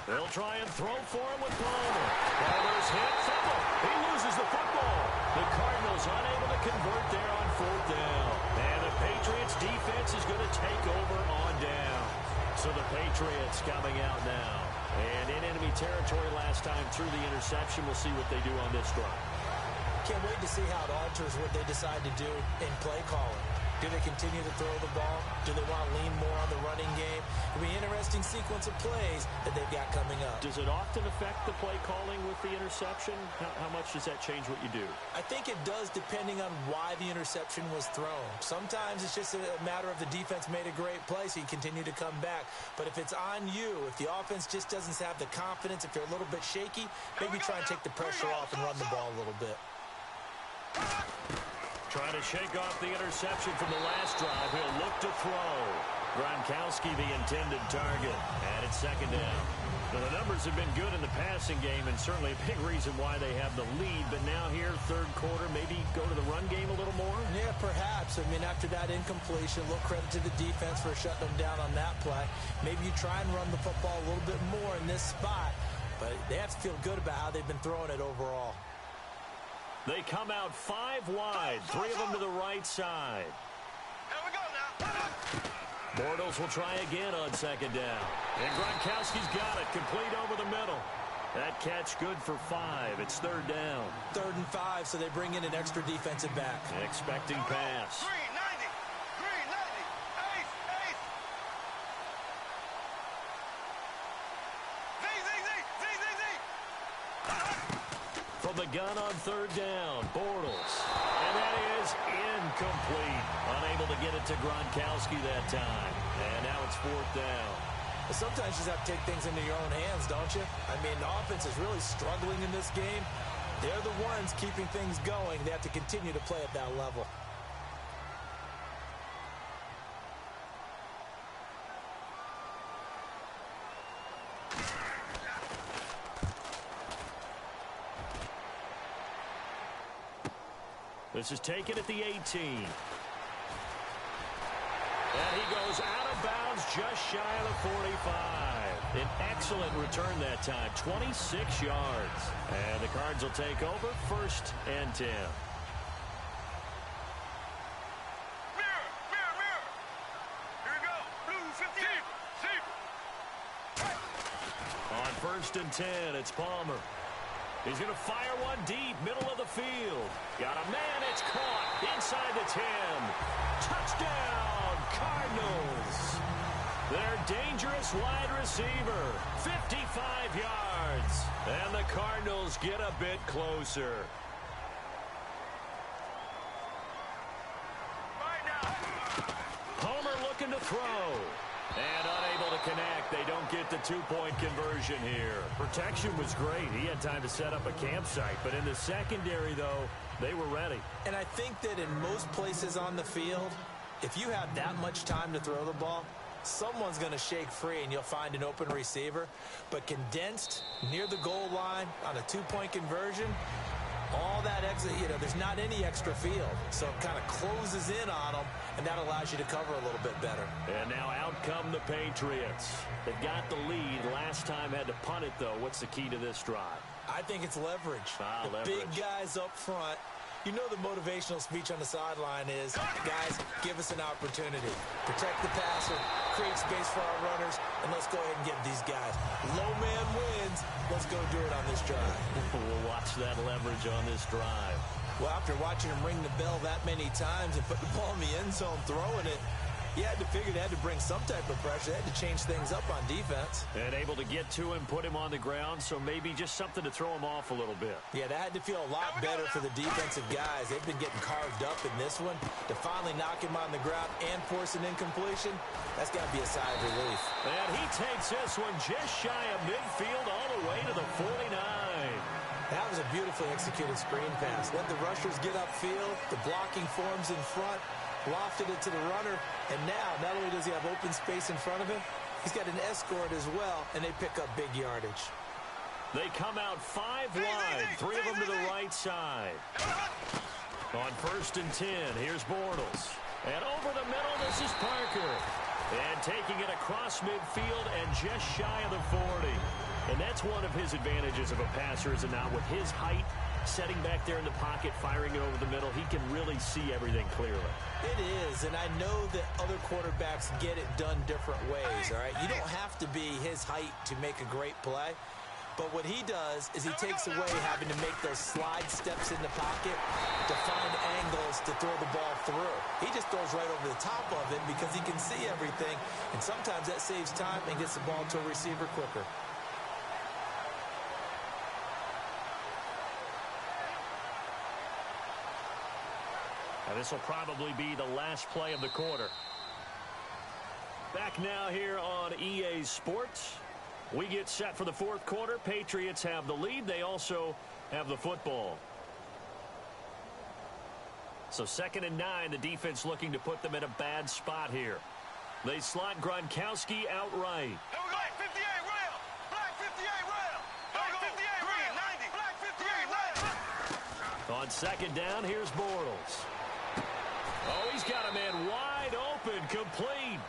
They'll try and throw for him with Palmer. Palmer's hit, fumble. He loses the football. The Cardinals unable to convert there on 4th down. And the Patriots defense is going to take over on down. So the Patriots coming out now. And in enemy territory last time through the interception. We'll see what they do on this drive. Can't wait to see how it alters what they decide to do in play calling. Do they continue to throw the ball? Do they want to lean more on the running game? It'll be an interesting sequence of plays that they've got coming up. Does it often affect the play calling with the interception? How much does that change what you do? I think it does depending on why the interception was thrown. Sometimes it's just a matter of the defense made a great play, so you continue to come back. But if it's on you, if the offense just doesn't have the confidence, if you're a little bit shaky, maybe try and take the pressure off and run the ball a little bit. Trying to shake off the interception from the last drive. He'll look to throw. Gronkowski the intended target. And it's 2nd down. Now, the numbers have been good in the passing game and certainly a big reason why they have the lead. But now here, 3rd quarter, maybe go to the run game a little more? Yeah, perhaps. I mean, after that incompletion, a little credit to the defense for shutting them down on that play. Maybe you try and run the football a little bit more in this spot. But they have to feel good about how they've been throwing it overall. They come out 5 wide, 3 of them to the right side. Here we go now. Bortles will try again on 2nd down. And Gronkowski's got it, complete over the middle. That catch good for 5. It's 3rd down. 3rd and 5, so they bring in an extra defensive back. Expecting pass. Green 90. Green 90. Ace. From the gun on 3rd down, Bortles. And that is incomplete. Unable to get it to Gronkowski that time. And now it's 4th down. But sometimes you just have to take things into your own hands, don't you? I mean, the offense is really struggling in this game. They're the ones keeping things going. They have to continue to play at that level. This is taken at the 18. And he goes out of bounds just shy of the 45. An excellent return that time, 26 yards. And the Cards will take over, 1st and 10. Mirror. Here we go. Blue 58. On 1st and 10, it's Palmer. He's going to fire one deep, middle of the field. Got a man, it's caught inside the 10. Touchdown, Cardinals. Their dangerous wide receiver, 55 yards. And the Cardinals get a bit closer. Right now. throw. And unable to connect. They don't get the two-point conversion here. Protection was great. He had time to set up a campsite. But in the secondary, though, they were ready. And I think that in most places on the field, if you have that much time to throw the ball, someone's going to shake free and you'll find an open receiver. But condensed near the goal line on a two-point conversion, all that exit, there's not any extra field. So it kind of closes in on them, and that allows you to cover a little bit better. And now out come the Patriots. They've got the lead. Last time had to punt it, though. What's the key to this drive? I think it's leverage. Leverage. Big guys up front. You know the motivational speech on the sideline is, guys, give us an opportunity. Protect the passer, create space for our runners, and let's go ahead and get these guys. Low man wins. Let's go do it on this drive. We'll watch that leverage on this drive. Well, after watching him ring the bell that many times and put the ball in the end zone throwing it, you had to figure they had to bring some type of pressure. They had to change things up on defense. And able to get to him, put him on the ground, so maybe just something to throw him off a little bit. Yeah, that had to feel a lot better for the defensive guys. They've been getting carved up in this one. To finally knock him on the ground and force an incompletion, that's got to be a sigh of relief. And he takes this one just shy of midfield all the way to the 49. That was a beautifully executed screen pass. Let the rushers get upfield. The blocking forms in front. Lofted it to the runner, and now not only does he have open space in front of him, he's got an escort as well, and they pick up big yardage. They come out 5 wide, 3 of them to the right side. On 1st and 10, here's Bortles. And over the middle, this is Parker. And taking it across midfield and just shy of the 40. And that's one of his advantages of a passer, is now with his height, setting back there in the pocket, firing it over the middle, he can really see everything clearly. It is, and I know that other quarterbacks get it done different ways, all right? You don't have to be his height to make a great play, but what he does is he takes away having to make those slide steps in the pocket to find angles to throw the ball through. He just throws right over the top of it because he can see everything, and sometimes that saves time and gets the ball to a receiver quicker. And this will probably be the last play of the quarter. Back now here on EA Sports. We get set for the 4th quarter. Patriots have the lead. They also have the football. So 2nd and 9, the defense looking to put them in a bad spot here. They slot Gronkowski out right. Here we go. Black 58 rail. Black 58 rail. Black 58 rail. 90. Black 58 rail. On 2nd down, here's Bortles. Oh, he's got a man wide open, complete.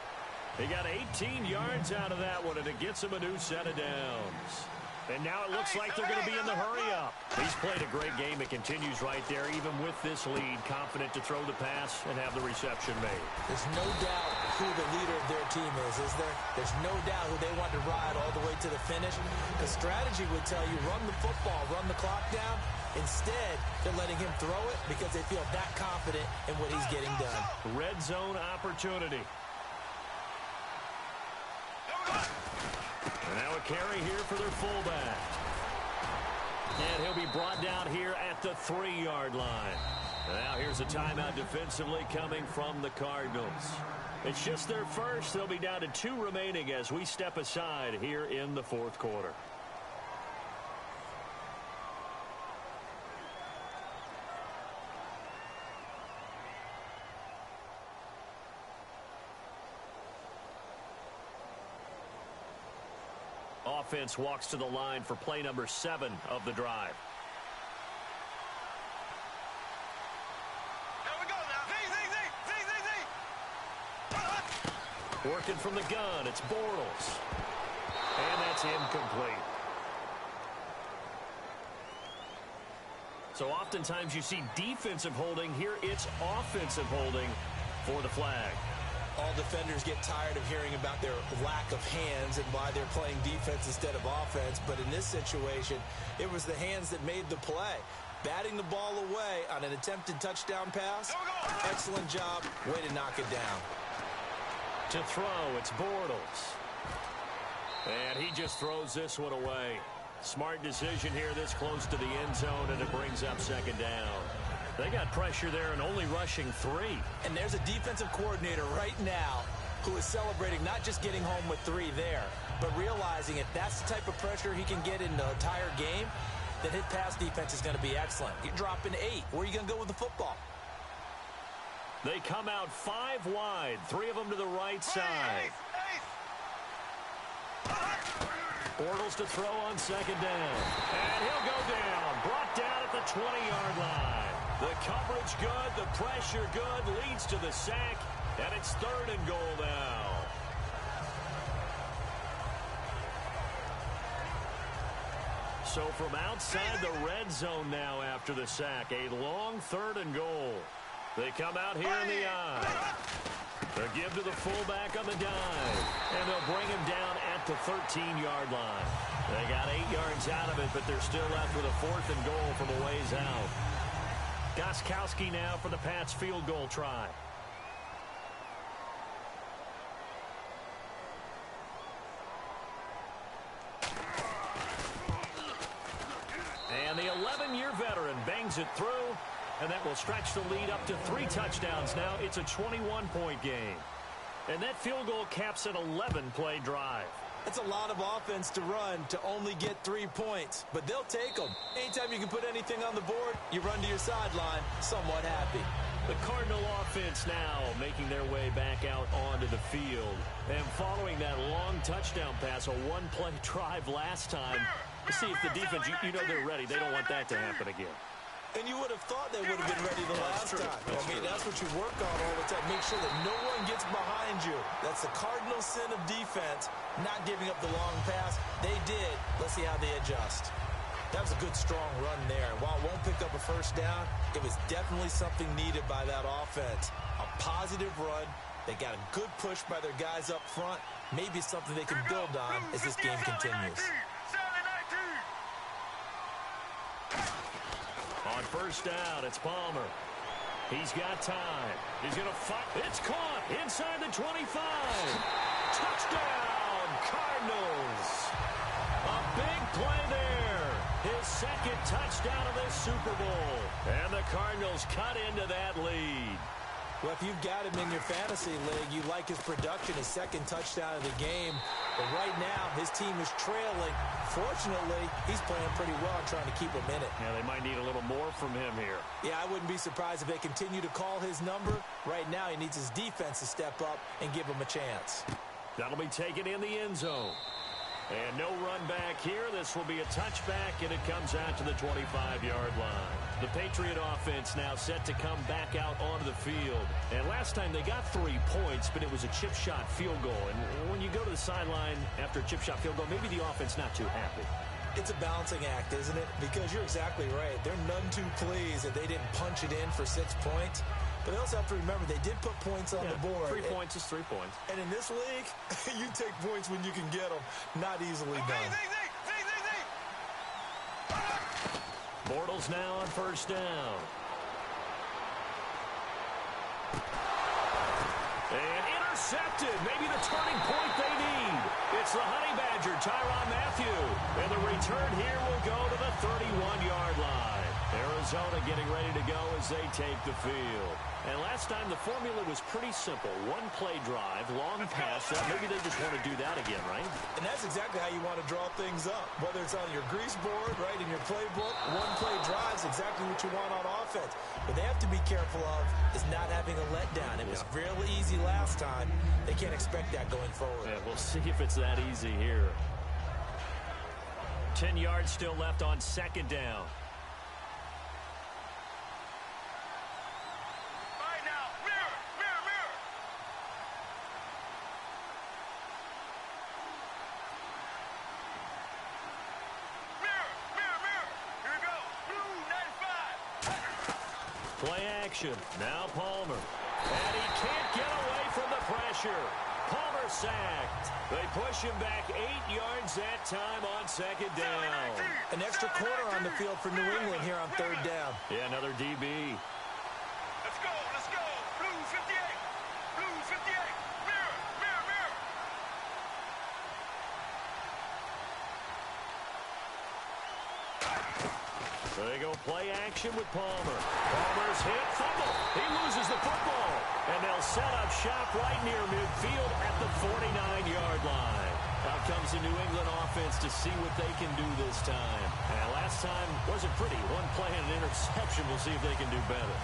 He got 18 yards out of that one, and it gets him a new set of downs. And now it looks like they're going to be in the hurry-up. He's played a great game. It continues right there, even with this lead, confident to throw the pass and have the reception made. There's no doubt who the leader of their team is there? There's no doubt who they want to ride all the way to the finish. The strategy would tell you, run the football, run the clock down. Instead, they're letting him throw it because they feel that confident in what he's getting done. Red zone opportunity. And now a carry here for their fullback. And he'll be brought down here at the 3-yard line. Now here's a timeout defensively coming from the Cardinals. It's just their first. They'll be down to 2 remaining as we step aside here in the 4th quarter. Offense walks to the line for play number 7 of the drive. Here we go now. Z. Working from the gun, it's Bortles. And that's incomplete. So oftentimes you see defensive holding. Here it's offensive holding for the flag. All defenders get tired of hearing about their lack of hands and why they're playing defense instead of offense. But in this situation, it was the hands that made the play. Batting the ball away on an attempted touchdown pass. Excellent job. Way to knock it down. To throw, it's Bortles. And he just throws this one away. Smart decision here this close to the end zone, and it brings up 2nd down. They got pressure there and only rushing 3. And there's a defensive coordinator right now who is celebrating not just getting home with 3 there, but realizing if that's the type of pressure he can get in the entire game, then his pass defense is going to be excellent. You're dropping 8. Where are you going to go with the football? They come out 5 wide, 3 of them to the right side. Bortles to throw on second down. And he'll go down. Brought down at the 20-yard line. The coverage good, the pressure good, leads to the sack, and it's 3rd and goal now. So from outside the red zone now after the sack, a long 3rd and goal. They come out here in the eye. They'll give to the fullback on the dive, and they'll bring him down at the 13-yard line. They got 8 yards out of it, but they're still left with a 4th and goal from a ways out. Gostkowski now for the Pats field goal try. And the 11-year veteran bangs it through. And that will stretch the lead up to 3 touchdowns now. It's a 21-point game. And that field goal caps an 11-play drive. That's a lot of offense to run to only get 3 points. But they'll take them. Anytime you can put anything on the board, you run to your sideline somewhat happy. The Cardinal offense now making their way back out onto the field. And following that long touchdown pass, a 1-play drive last time. Let's see if the defense, you know they're ready. They don't want that to happen again. And you would have thought they would have been ready the last time. That's what you work on all the time. Make sure that no one gets behind you. That's the cardinal sin of defense, not giving up the long pass. They did. Let's see how they adjust. That was a good, strong run there. While it won't pick up a first down, it was definitely something needed by that offense. A positive run. They got a good push by their guys up front. Maybe something they can build on as this game continues. On first down, it's Palmer. He's got time. He's going to fight. It's caught inside the 25. Touchdown, Cardinals. A big play there. His 2nd touchdown of this Super Bowl. And the Cardinals cut into that lead. Well, if you've got him in your fantasy league, you like his production, his 2nd touchdown of the game. But right now, his team is trailing. Fortunately, he's playing pretty well and trying to keep him in it. Yeah, they might need a little more from him here. Yeah, I wouldn't be surprised if they continue to call his number. Right now, he needs his defense to step up and give him a chance. That'll be taken in the end zone. And no run back here. This will be a touchback, and it comes out to the 25-yard line. The Patriot offense now set to come back out onto the field. And last time they got 3 points, but it was a chip shot field goal. And when you go to the sideline after a chip shot field goal, maybe the offense not too happy. It's a balancing act, isn't it? Because you're exactly right. They're none too pleased that they didn't punch it in for 6 points. But they also have to remember they did put points on the board. 3 points is 3 points. And in this league, you take points when you can get them. Not easily done. Bortles now on first down. And intercepted. Maybe the turning point they need. It's the Honey Badger, Tyrann Mathieu. And the return here will go to the 31-yard line. Arizona getting ready to go as they take the field. And last time the formula was pretty simple. 1-play drive, long pass. Maybe they just want to do that again, right? And that's exactly how you want to draw things up. Whether it's on your grease board, right, in your playbook, 1-play drive is exactly what you want on offense. What they have to be careful of is not having a letdown. It was real easy last time. They can't expect that going forward. Yeah, we'll see if it's that easy here. 10 yards still left on second down. Play action. Now Palmer. And he can't get away from the pressure. Palmer sacked. They push him back 8 yards that time on second down. An extra quarter on the field for New England here on third down. Yeah, another DB. Let's go, let's go. Blue 58. Blue 58. Mirror, mirror, mirror. So they go play action with Palmer. Palmer's hit, fumble. He loses the football. And they'll set up shop right near midfield at the 49-yard line. Out comes the New England offense to see what they can do this time. And last time wasn't pretty. One play and an interception. We'll see if they can do better.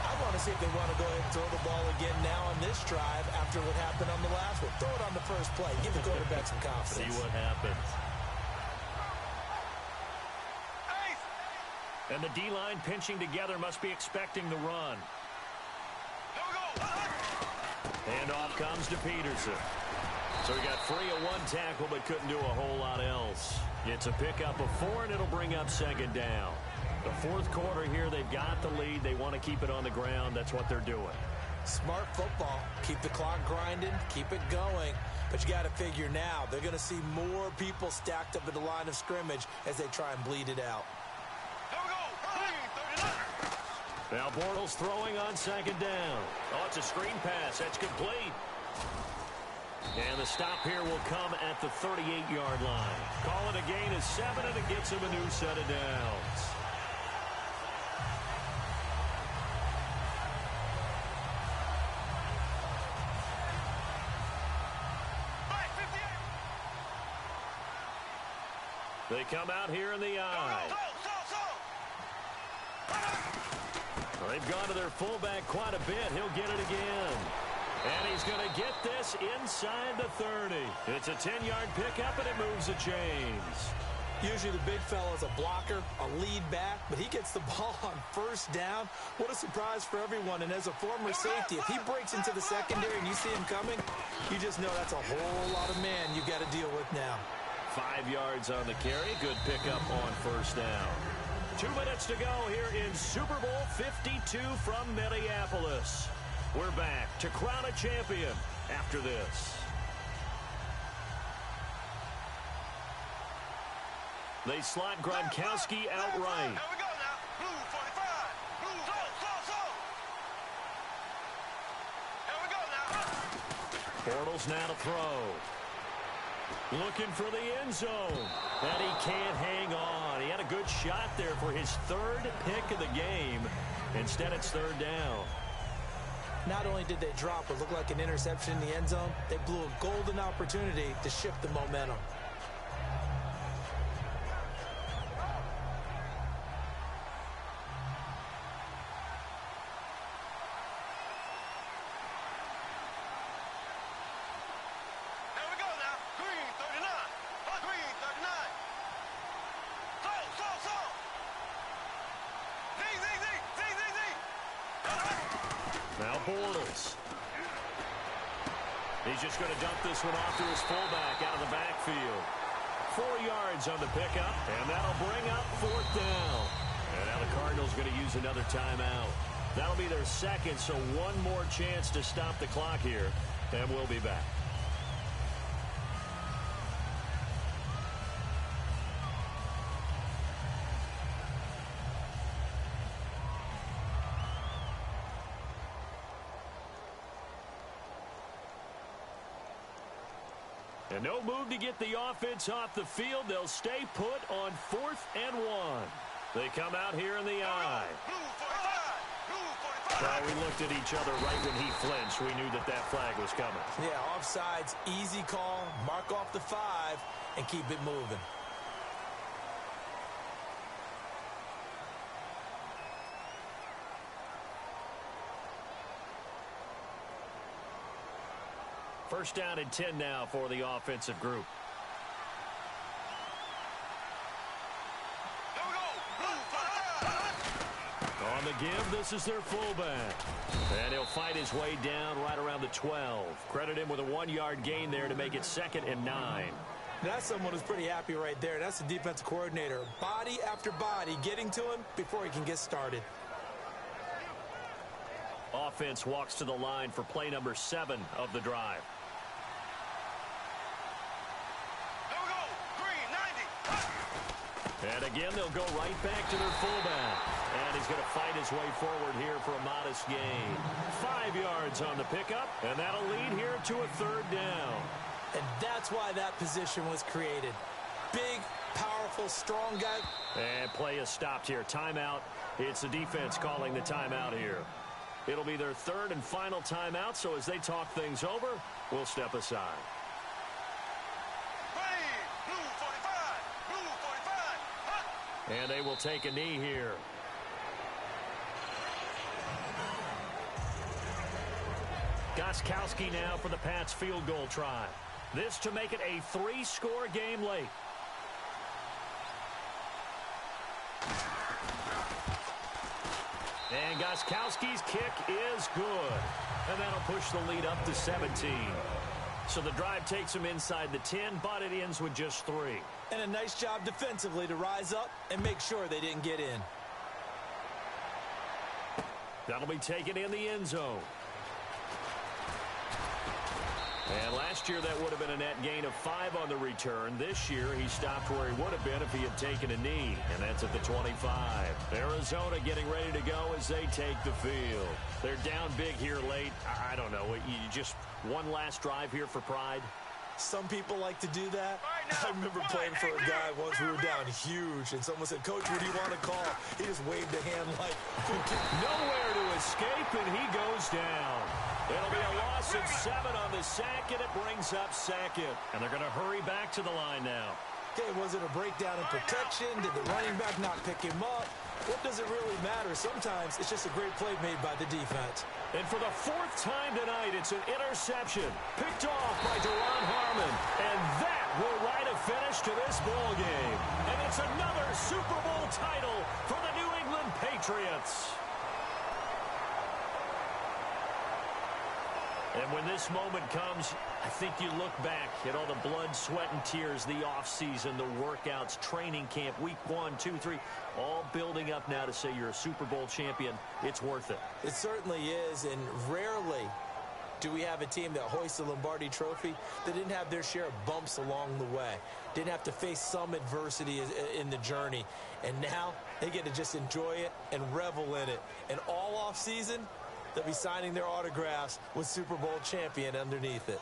I want to see if they want to go ahead and throw the ball again now on this drive after what happened on the last one. Throw it on the first play. Give the quarterback some confidence. See what happens. And the D-line pinching together must be expecting the run. And off comes to Peterson. So he got free of one tackle but couldn't do a whole lot else. It's a pickup of 4, and it'll bring up second down. The fourth quarter here, they've got the lead. They want to keep it on the ground. That's what they're doing. Smart football. Keep the clock grinding. Keep it going. But you got to figure now, they're going to see more people stacked up at the line of scrimmage as they try and bleed it out. Now Bortles throwing on second down. Oh, it's a screen pass. That's complete. And the stop here will come at the 38-yard line. Call it a gain of 7, and it gets him a new set of downs. They come out here in the eye. They've gone to their fullback quite a bit. He'll get it again. And he's going to get this inside the 30. It's a 10-yard pickup, and it moves the chains. Usually the big fella's a blocker, a lead back, but he gets the ball on first down. What a surprise for everyone. And as a former safety, if he breaks into the secondary and you see him coming, you just know that's a whole lot of man you got to deal with now. 5 yards on the carry. Good pickup on first down. 2 minutes to go here in Super Bowl 52 from Minneapolis. We're back to crown a champion after this. They slot Gronkowski out right. Here we go now. Blue 45. Blue, slow. Here we go now. Bortles now to throw. Looking for the end zone. And he can't hang on. He had a good shot there for his 3rd pick of the game. Instead, it's 3rd down. Not only did they drop what looked like an interception in the end zone, they blew a golden opportunity to shift the momentum. Now Bortles. He's just going to dump this one off to his fullback out of the backfield. 4 yards on the pickup, and that'll bring up 4th down. And now the Cardinals going to use another timeout. That'll be their 2nd, so one more chance to stop the clock here, and we'll be back. And no move to get the offense off the field. They'll stay put on 4th and 1. They come out here in the eye. Well, we looked at each other right when he flinched. We knew that that flag was coming. Yeah, offsides, easy call, mark off the 5, and keep it moving. First down and 10 now for the offensive group. On the give, this is their fullback. And he'll fight his way down right around the 12. Credit him with a 1-yard gain there to make it 2nd and 9. That's someone who's pretty happy right there. That's the defensive coordinator. Body after body getting to him before he can get started. Offense walks to the line for play number 7 of the drive. And again, they'll go right back to their fullback. And he's going to fight his way forward here for a modest gain. 5 yards on the pickup, and that'll lead here to a 3rd down. And that's why that position was created. Big, powerful, strong guy. And play is stopped here. Timeout. It's the defense calling the timeout here. It'll be their third and final timeout, so as they talk things over, we'll step aside. Blue 45, hut. And they will take a knee here. Gostkowski now for the Pats field goal try. This to make it a 3-score game late. And Gostkowski's kick is good. And that'll push the lead up to 17. So the drive takes them inside the 10, but it ends with just 3. And a nice job defensively to rise up and make sure they didn't get in. That'll be taken in the end zone. And last year that would have been a net gain of 5 on the return. This year he stopped where he would have been if he had taken a knee, and that's at the 25. Arizona getting ready to go as they take the field. They're down big here late. I don't know. You just one last drive here for pride? Some people like to do that. I remember playing for a guy once. We were down huge, and someone said, "Coach, what do you want to call?" He just waved a hand like, nowhere to escape, and he goes down. It'll be a loss of 7 on the sack, and it brings up second. And they're going to hurry back to the line now. Okay, was it a breakdown in protection? Did the running back not pick him up? What does it really matter? Sometimes it's just a great play made by the defense. And for the 4th time tonight, it's an interception. Picked off by Duron Harmon. And that will write a finish to this ball game. And it's another Super Bowl title for the New England Patriots. And when this moment comes, I think you look back at all the blood, sweat, and tears, the offseason, the workouts, training camp, week 1, 2, 3, all building up now to say you're a Super Bowl champion. It's worth it. It certainly is, and rarely do we have a team that hoists the Lombardi Trophy that didn't have their share of bumps along the way, didn't have to face some adversity in the journey, and now they get to just enjoy it and revel in it. And all offseason, they'll be signing their autographs with Super Bowl champion underneath it.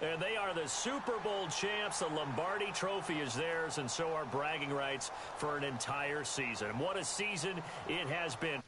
And they are the Super Bowl champs. The Lombardi Trophy is theirs, and so are bragging rights for an entire season. What a season it has been.